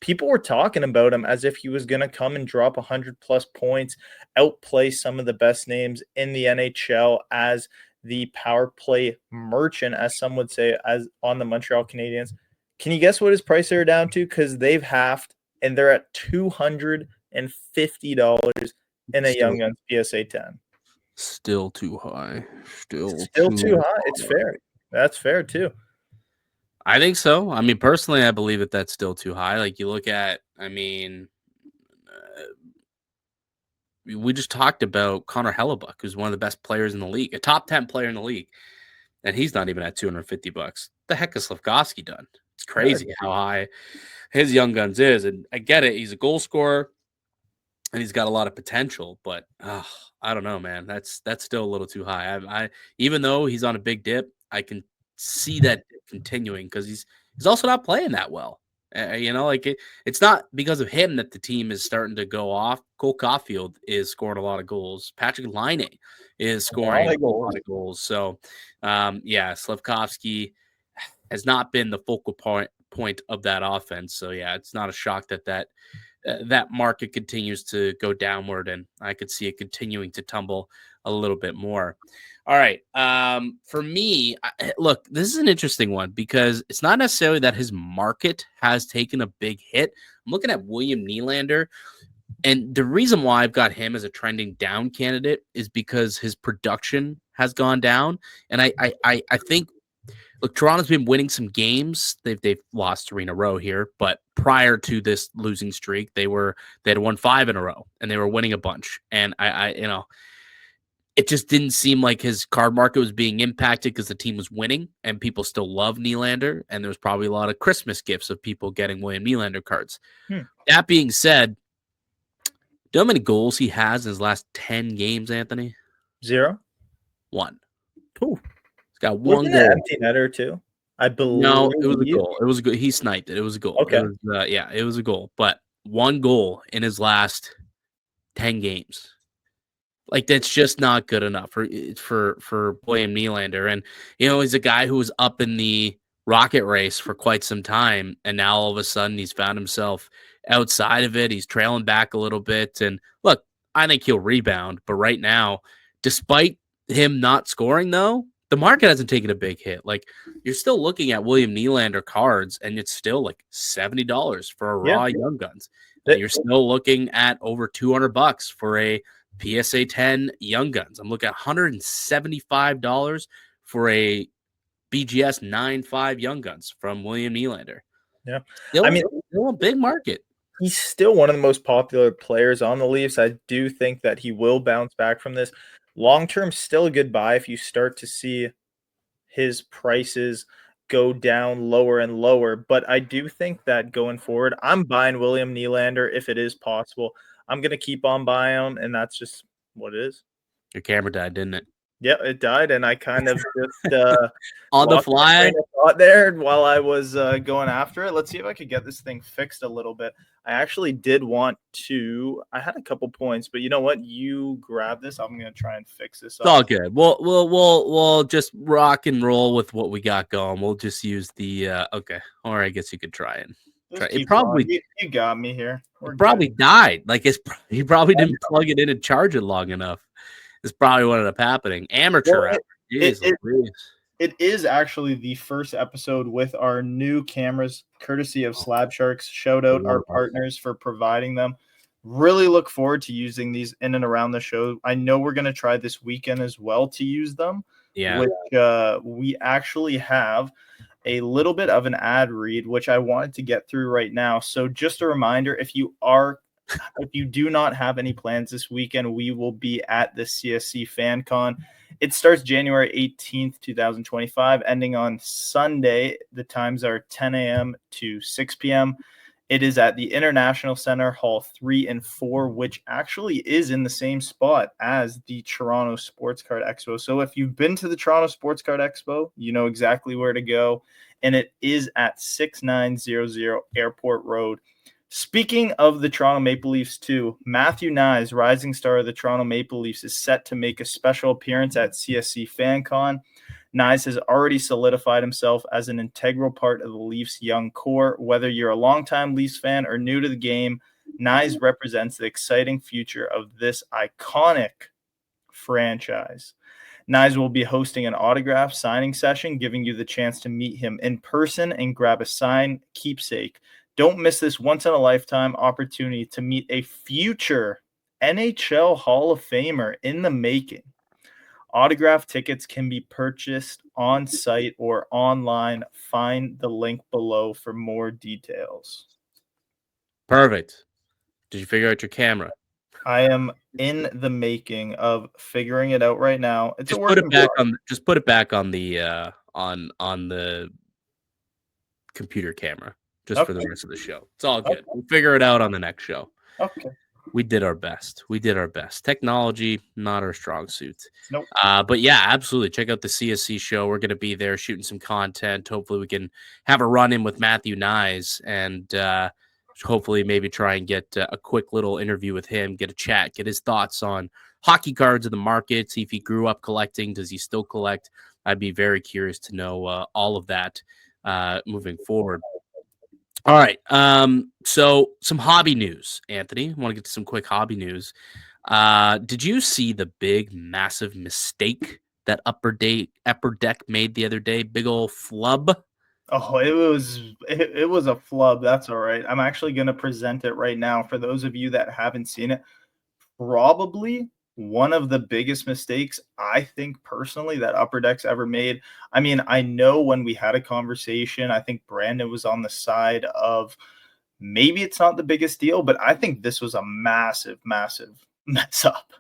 People were talking about him as if he was going to come and drop 100+ points, outplay some of the best names in the NHL as the power play merchant, as some would say, as on the Montreal Canadiens. Can you guess what his price are down to? Because they've halved and they're at $250 in a Still, Young Guns PSA 10. still too high. Still Still too too high. It's high. fair. That's fair too. I think so. I mean, personally, I believe that that's still too high. Like you look at, I mean, we just talked about Connor Hellebuck, who's one of the best players in the league, a top 10 player in the league, and he's not even at $250. The heck is Slavkovsky done? It's crazy how high his Young Guns is, and I get it. He's a goal scorer, and he's got a lot of potential, but I don't know, man. That's still a little too high. I even though he's on a big dip, I can see that continuing because he's also not playing that well. Like it's not because of him that the team is starting to go off. Cole Caulfield is scoring a lot of goals. Patrick Laine is scoring a lot of goals. So, yeah, Slavkovsky has not been the focal point of that offense. So, yeah, it's not a shock that market continues to go downward, and I could see it continuing to tumble a little bit more. All right. For me, look, this is an interesting one because it's not necessarily that his market has taken a big hit. I'm looking at William Nylander, and the reason why I've got him as a trending down candidate is because his production has gone down, and I think. Look, Toronto's been winning some games. They've lost 3 in a row here, but prior to this losing streak, they had won 5 in a row and they were winning a bunch. And I it just didn't seem like his card market was being impacted because the team was winning and people still love Nylander. And there was probably a lot of Christmas gifts of people getting William Nylander cards. That being said, do you know how many goals he has in his last 10 games, Anthony? 0. 1. Cool. Got one goal. Empty netter too. I believe. No, it was a goal. It was a good. He sniped it. It was a goal. Okay. It was, it was a goal. But one goal in his last 10 games. Like that's just not good enough for William Nylander. And he's a guy who was up in the rocket race for quite some time, and now all of a sudden he's found himself outside of it. He's trailing back a little bit. And look, I think he'll rebound. But right now, despite him not scoring, though, the market hasn't taken a big hit. Like you're still looking at William Nylander cards, and it's still like $70 for a raw Young Guns. And you're still looking at over $200 for a PSA 10 Young Guns. I'm looking at $175 for a BGS 9.5 Young Guns from William Nylander. Yeah, still a big market. He's still one of the most popular players on the Leafs. I do think that he will bounce back from this. Long term, still a good buy if you start to see his prices go down lower and lower. But I do think that going forward, I'm buying William Nylander if it is possible. I'm going to keep on buying him, and that's just what it is. Your camera died, didn't it? Yeah, it died, and I kind of just on the fly thought there while I was going after it. Let's see if I could get this thing fixed a little bit. I actually did want to. I had a couple points, but you know what? You grab this. I'm gonna try and fix this. It's all good. We'll just rock and roll with what we got going. We'll just use the okay. Or I guess you could try and try. It probably you got me here. It probably died. Like he probably didn't plug it in and charge it long enough. It's probably what ended up happening. Amateur. It is actually the first episode with our new cameras, courtesy of Slab Sharks. Shout out our partners for providing them. Really look forward to using these in and around the show. I know we're going to try this weekend as well to use them. Yeah. Which we actually have a little bit of an ad read, which I wanted to get through right now. So just a reminder, if you do not have any plans this weekend, we will be at the CSC FanCon. It starts January 18th, 2025, ending on Sunday. The times are 10 a.m. to 6 p.m. It is at the International Center, Hall 3 and 4, which actually is in the same spot as the Toronto Sports Card Expo. So if you've been to the Toronto Sports Card Expo, you know exactly where to go. And it is at 6900 Airport Road. Speaking of the Toronto Maple Leafs too, Matthew Knies, rising star of the Toronto Maple Leafs, is set to make a special appearance at CSC FanCon. Knies has already solidified himself as an integral part of the Leafs' young core. Whether you're a longtime Leafs fan or new to the game, Knies represents the exciting future of this iconic franchise. Nyes will be hosting an autograph signing session, giving you the chance to meet him in person and grab a signed keepsake. Don't miss this once-in-a-lifetime opportunity to meet a future NHL Hall of Famer in the making. Autograph tickets can be purchased on site or online. Find the link below for more details. Perfect. Did you figure out your camera? I am in the making of figuring it out right now. It's Just a put work it in back progress. on. Just put it back on the on the computer camera. Just for the Okay. rest of the show. It's all Okay. good. We'll figure it out on the next show. Okay. We did our best. We did our best. Technology, not our strong suit. Nope. But yeah, absolutely. Check out the CSC show. We're going to be there shooting some content. Hopefully, we can have a run in with Matthew Nyes and hopefully maybe try and get a quick little interview with him, get a chat, get his thoughts on hockey cards in the market, see if he grew up collecting. Does he still collect? I'd be very curious to know all of that moving forward. All right. So some hobby news, Anthony. I want to get to some quick hobby news. Did you see the big, massive mistake that Upper Deck made the other day? Big old flub. Oh, it was a flub. That's all right. I'm actually going to present it right now for those of you that haven't seen it. Probably one of the biggest mistakes I think personally that Upper Deck's ever made. I mean, I know when we had a conversation, I think Brandon was on the side of maybe it's not the biggest deal, but I think this was a massive, massive mess up.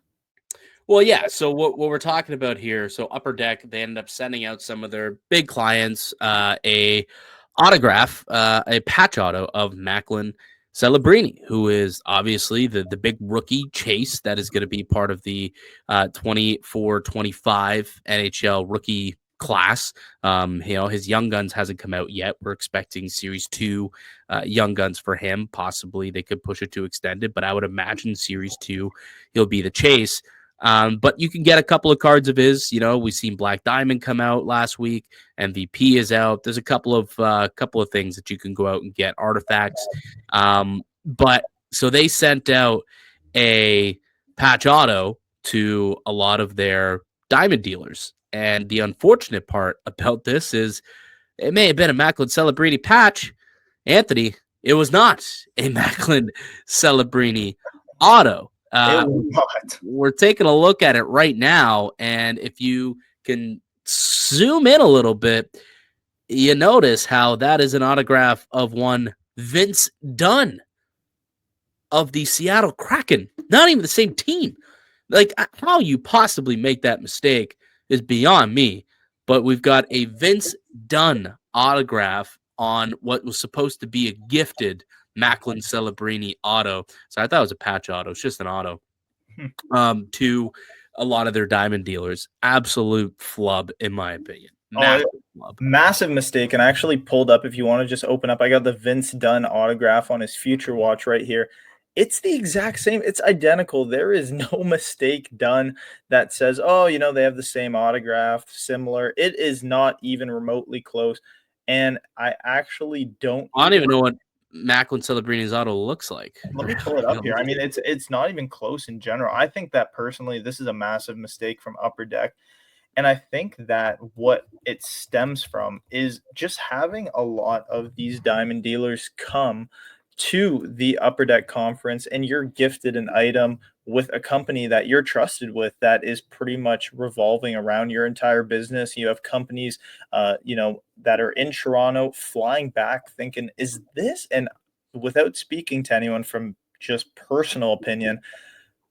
Well, yeah. So what we're talking about here? So Upper Deck, they ended up sending out some of their big clients a autograph, a patch auto of Macklin Celebrini, who is obviously the big rookie chase that is going to be part of the 24-25 NHL rookie class. His Young Guns hasn't come out yet. We're expecting Series 2 Young Guns for him. Possibly they could push it to extended, but I would imagine Series 2 he'll be the chase. But you can get a couple of cards of his. We've seen Black Diamond come out last week. MVP is out. There's a couple of things that you can go out and get, artifacts. But so they sent out a patch auto to a lot of their diamond dealers. And the unfortunate part about this is it may have been a Macklin Celebrini patch. Anthony, it was not a Macklin Celebrini auto. We're taking a look at it right now, and if you can zoom in a little bit, you notice how that is an autograph of one Vince Dunn of the Seattle Kraken. Not even the same team. Like, how you possibly make that mistake is beyond me. But we've got a Vince Dunn autograph on what was supposed to be a gifted Macklin Celebrini auto. So I thought it was a patch auto. It's just an auto. To a lot of their diamond dealers. Absolute flub, in my opinion. Massive mistake. And I actually pulled up, if you want to just open up, I got the Vince Dunn autograph on his Future Watch right here. It's the exact same. It's identical. There is no mistake done that says, oh, they have the same autograph, similar. It is not even remotely close. And I actually don't even know what Macklin Celebrini's auto looks like. Let me pull it up here. I mean, it's not even close in general. I think that personally, this is a massive mistake from Upper Deck. And I think that what it stems from is just having a lot of these diamond dealers come to the Upper Deck conference, and you're gifted an item with a company that you're trusted with that is pretty much revolving around your entire business. You have companies, that are in Toronto flying back thinking, is this? And without speaking to anyone from just personal opinion,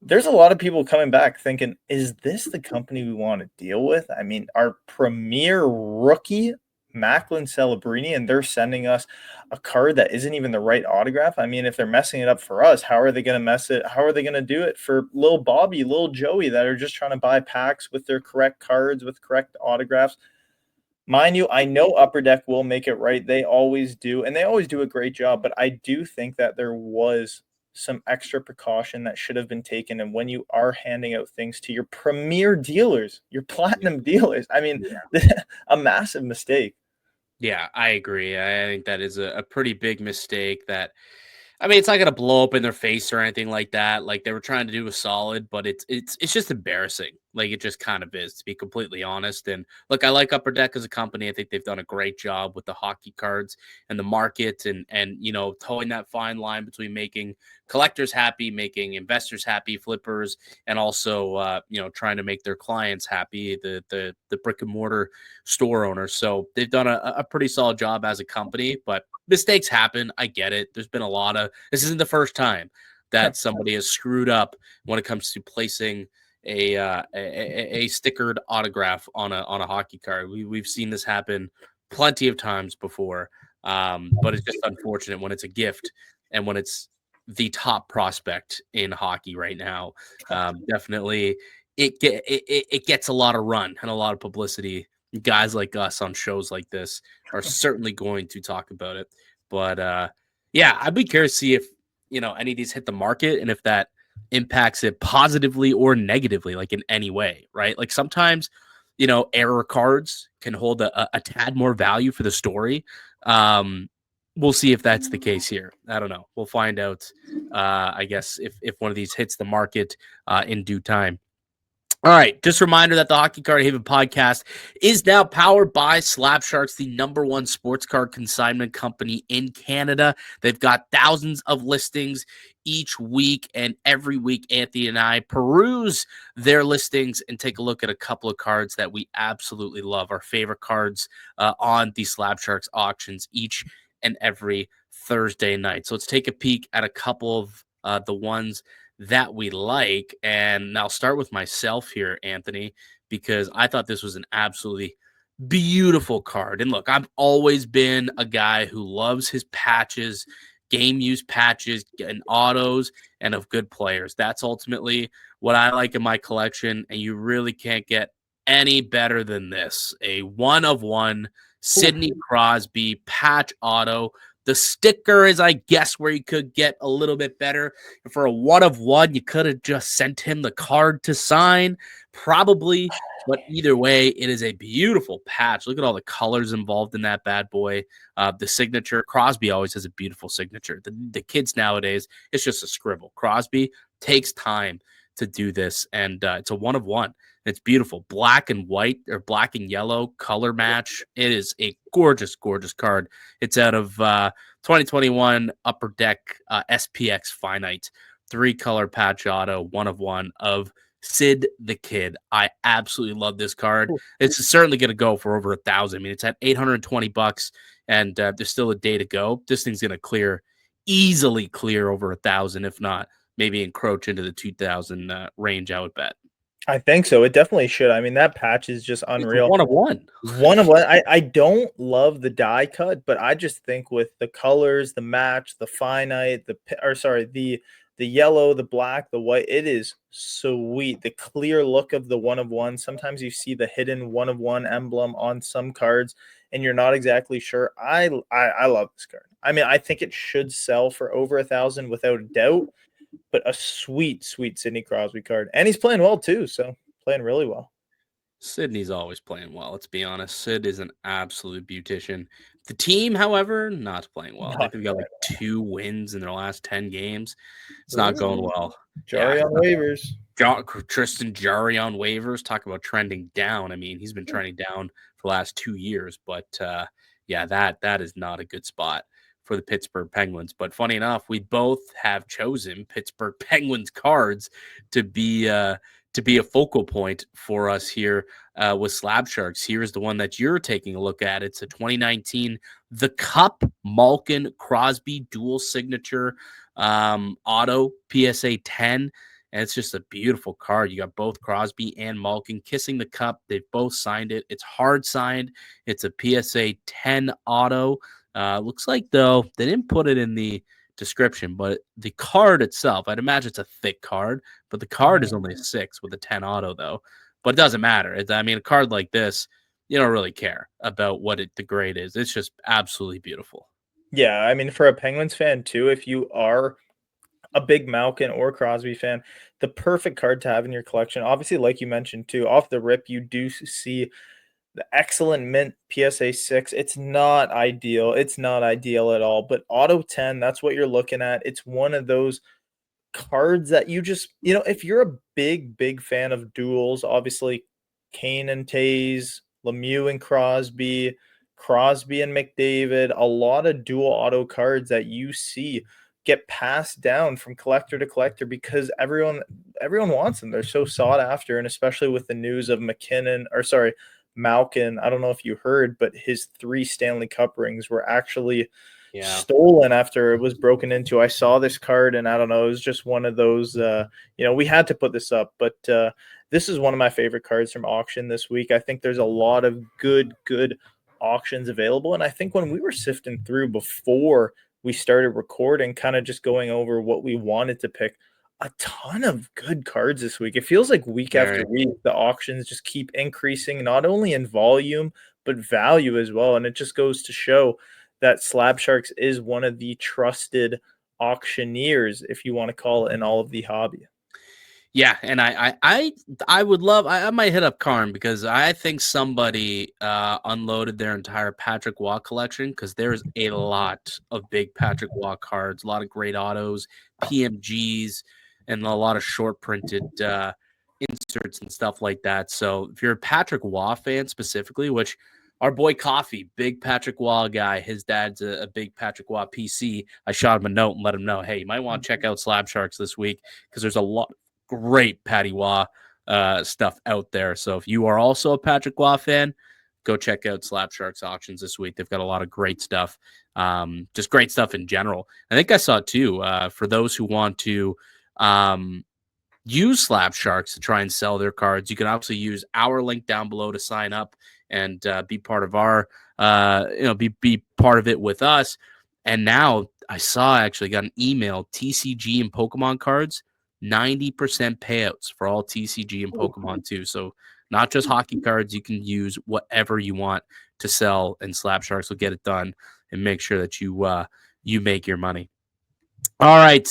there's a lot of people coming back thinking, is this the company we want to deal with? I mean, our premier rookie, Macklin Celebrini, and they're sending us a card that isn't even the right autograph. I mean, if they're messing it up for us, how are they going to mess it? How are they going to do it for Lil Bobby, Lil Joey that are just trying to buy packs with their correct cards, with correct autographs? Mind you, I know Upper Deck will make it right. They always do, and they always do a great job. But I do think that there was some extra precaution that should have been taken. And when you are handing out things to your premier dealers, your platinum dealers, I mean, a massive mistake. Yeah, I agree. I think that is a pretty big mistake that I mean, it's not gonna blow up in their face or anything like that. Like they were trying to do a solid, but it's just embarrassing. Like it just kind of is, to be completely honest. And look, I like Upper Deck as a company. I think they've done a great job with the hockey cards and the market, and towing that fine line between making collectors happy, making investors happy, flippers, and also trying to make their clients happy, the brick and mortar store owners. So they've done a pretty solid job as a company, but mistakes happen. I get it. There's been a lot of, this isn't the first time that somebody has screwed up when it comes to placing a stickered autograph on a hockey card. We've seen this happen plenty of times before. But it's just unfortunate when it's a gift and when it's the top prospect in hockey right now. Definitely it gets a lot of run and a lot of publicity. Guys like us on shows like this are certainly going to talk about it. But yeah, I'd be curious to see if any of these hit the market and if that impacts it positively or negatively, like in any way, right? Like sometimes, error cards can hold a tad more value for the story. We'll see if that's the case here. I don't know. We'll find out. I guess if one of these hits the market in due time. All right, just a reminder that the Hockey Card Haven podcast is now powered by Slab Sharks, the #1 sports card consignment company in Canada. They've got thousands of listings each week, and every week Anthony and I peruse their listings and take a look at a couple of cards that we absolutely love, our favorite cards on the Slab Sharks auctions each and every Thursday night. So let's take a peek at a couple of the ones that we like. And I'll start with myself here, Anthony, because I thought this was an absolutely beautiful card. And look, I've always been a guy who loves his patches, game use patches and autos and of good players. That's ultimately what I like in my collection. And you really can't get any better than this. A 1/1 Sidney Crosby patch auto. The sticker is, I guess, where you could get a little bit better. For a 1/1, you could have just sent him the card to sign, probably. But either way, it is a beautiful patch. Look at all the colors involved in that bad boy. The signature. Crosby always has a beautiful signature. The kids nowadays, it's just a scribble. Crosby takes time to do this, and it's a 1/1. It's beautiful. Black and white or black and yellow color match. It is a gorgeous, gorgeous card. It's out of 2021 Upper Deck SPX Finite. 3-color patch auto, 1/1 of Sid the Kid. I absolutely love this card. It's certainly going to go for over $1,000. I mean, it's at $820, and there's still a day to go. This thing's going to easily clear over $1,000, if not maybe encroach into the 2,000 range, I would bet. I think so. It definitely should. I mean, that patch is just unreal. 1/1. 1/1. I don't love the die cut, but I just think with the colors, the match, the finite, the yellow, the black, the white, it is sweet. The clear look of the 1/1. Sometimes you see the hidden 1/1 emblem on some cards, and you're not exactly sure. I love this card. I mean, I think it should sell for over $1,000 without a doubt. But a sweet, sweet Sidney Crosby card. And he's playing well, too. So playing really well. Sydney's always playing well. Let's be honest. Sid is an absolute beautician. The team, however, not playing well. I think they've got like 2 wins in their last 10 games. It's not going well. Jari on waivers. Tristan Jari on waivers. Talk about trending down. I mean, he's been trending down for the last 2 years. But yeah, that is not a good spot for the Pittsburgh Penguins. But funny enough, we both have chosen Pittsburgh Penguins cards to be a focal point for us here with Slab Sharks. Here's the one that you're taking a look at. It's a 2019 The Cup Malkin Crosby dual signature auto PSA 10. And it's just a beautiful card. You got both Crosby and Malkin kissing the cup. They've both signed it. It's hard signed. It's a PSA 10 auto. Looks like, though, they didn't put it in the description, but the card itself, I'd imagine it's a thick card, but the card is only a 6 with a 10 auto, though. But it doesn't matter. I mean, a card like this, you don't really care about what the grade is. It's just absolutely beautiful. Yeah, I mean, for a Penguins fan, too, if you are a big Malkin or Crosby fan, the perfect card to have in your collection. Obviously, like you mentioned, too, off the rip, you do see the excellent mint PSA 6. It's not ideal. It's not ideal at all. But auto 10, that's what you're looking at. It's one of those cards that you just, if you're a big fan of duels, obviously Kane and Tays, Lemieux and Crosby and McDavid, a lot of dual auto cards that you see get passed down from collector to collector because everyone wants them. They're so sought after, and especially with the news of Malkin. I don't know if you heard, but his 3 Stanley Cup rings were actually stolen after it was broken into. I saw this card, and I don't know, it was just one of those, we had to put this up, but this is one of my favorite cards from auction this week. I think there's a lot of good auctions available, and I think when we were sifting through before we started recording, kind of just going over what we wanted to pick, a ton of good cards this week. It feels like week after week, the auctions just keep increasing, not only in volume, but value as well. And it just goes to show that Slab Sharks is one of the trusted auctioneers, if you want to call it, in all of the hobby. Yeah, and I would love, I might hit up Karn because I think somebody unloaded their entire Patrick Waugh collection, because there's a lot of big Patrick Waugh cards, a lot of great autos, PMGs, and a lot of short printed inserts and stuff like that. So if you're a Patrick Waugh fan specifically, which our boy Coffee, big Patrick Waugh guy, his dad's a big Patrick Waugh PC. I shot him a note and let him know, hey, you might want to check out Slab Sharks this week because there's a lot of great Patty Waugh stuff out there. So if you are also a Patrick Waugh fan, go check out Slab Sharks auctions this week. They've got a lot of great stuff, just great stuff in general. I think I saw too, for those who want to use Slab Sharks to try and sell their cards, you can obviously use our link down below to sign up and be part of our, be part of it with us. And now I actually got an email, TCG and Pokemon cards, 90% payouts for all TCG and Pokemon too. So not just hockey cards, you can use whatever you want to sell, and Slab Sharks will get it done and make sure that you make your money. All right.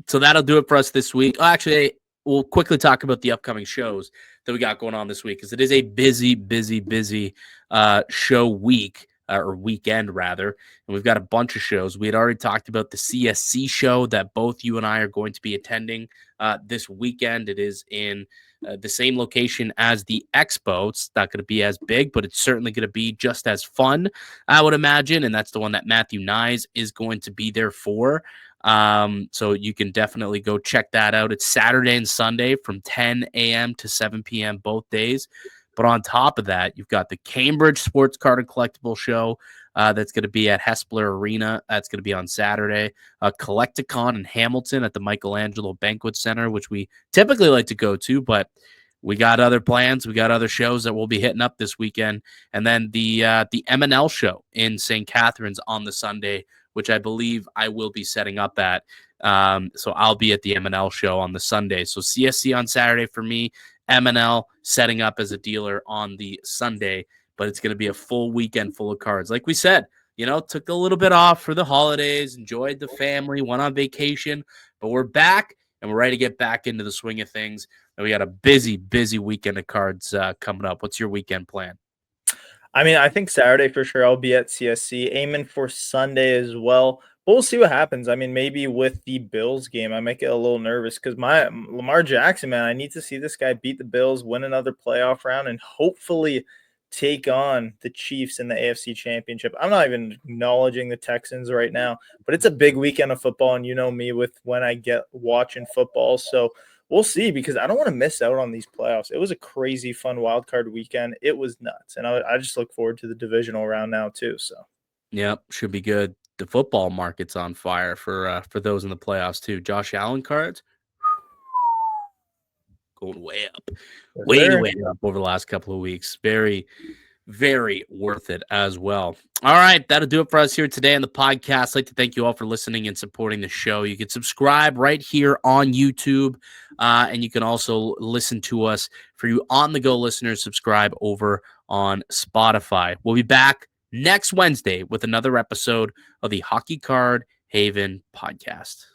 So that'll do it for us this week. Actually, we'll quickly talk about the upcoming shows that we got going on this week, because it is a busy show week, or weekend rather. And we've got a bunch of shows. We had already talked about the CSC show that both you and I are going to be attending this weekend. It is in the same location as the Expo. It's not going to be as big, but it's certainly going to be just as fun, I would imagine. And that's the one that Matthew Nyes is going to be there for. So you can definitely go check that out. It's Saturday and Sunday from 10 a.m. to 7 p.m. both days. But on top of that, you've got the Cambridge Sports Card and Collectible Show that's going to be at Hespler Arena. That's going to be on Saturday. Collecticon in Hamilton at the Michelangelo Banquet Center, which we typically like to go to, but we got other plans. We got other shows that we'll be hitting up this weekend. And then the M&L show in St. Catharines on the Sunday, which I believe I will be setting up at. So I'll be at the M&L show on the Sunday. So CSC on Saturday for me, M&L setting up as a dealer on the Sunday, but it's going to be a full weekend full of cards. Like we said, took a little bit off for the holidays, enjoyed the family, went on vacation, but we're back and we're ready to get back into the swing of things. And we got a busy weekend of cards coming up. What's your weekend plan? I mean, I think Saturday for sure I'll be at CSC, aiming for Sunday as well. But we'll see what happens. I mean, maybe with the Bills game, I might get a little nervous because my Lamar Jackson, man, I need to see this guy beat the Bills, win another playoff round, and hopefully take on the Chiefs in the AFC Championship. I'm not even acknowledging the Texans right now, but it's a big weekend of football, and you know me with when I get watching football. So we'll see, because I don't want to miss out on these playoffs. It was a crazy fun wild card weekend. It was nuts, and I just look forward to the divisional round now too. So, yep, should be good. The football market's on fire for those in the playoffs too. Josh Allen cards going way up, way up over the last couple of weeks. Very, very worth it as well. All right, that'll do it for us here today on the podcast. I'd like to thank you all for listening and supporting the show. You can subscribe right here on YouTube, and you can also listen to us. For you on-the-go listeners, subscribe over on Spotify. We'll be back next Wednesday with another episode of the Hockey Card Haven podcast.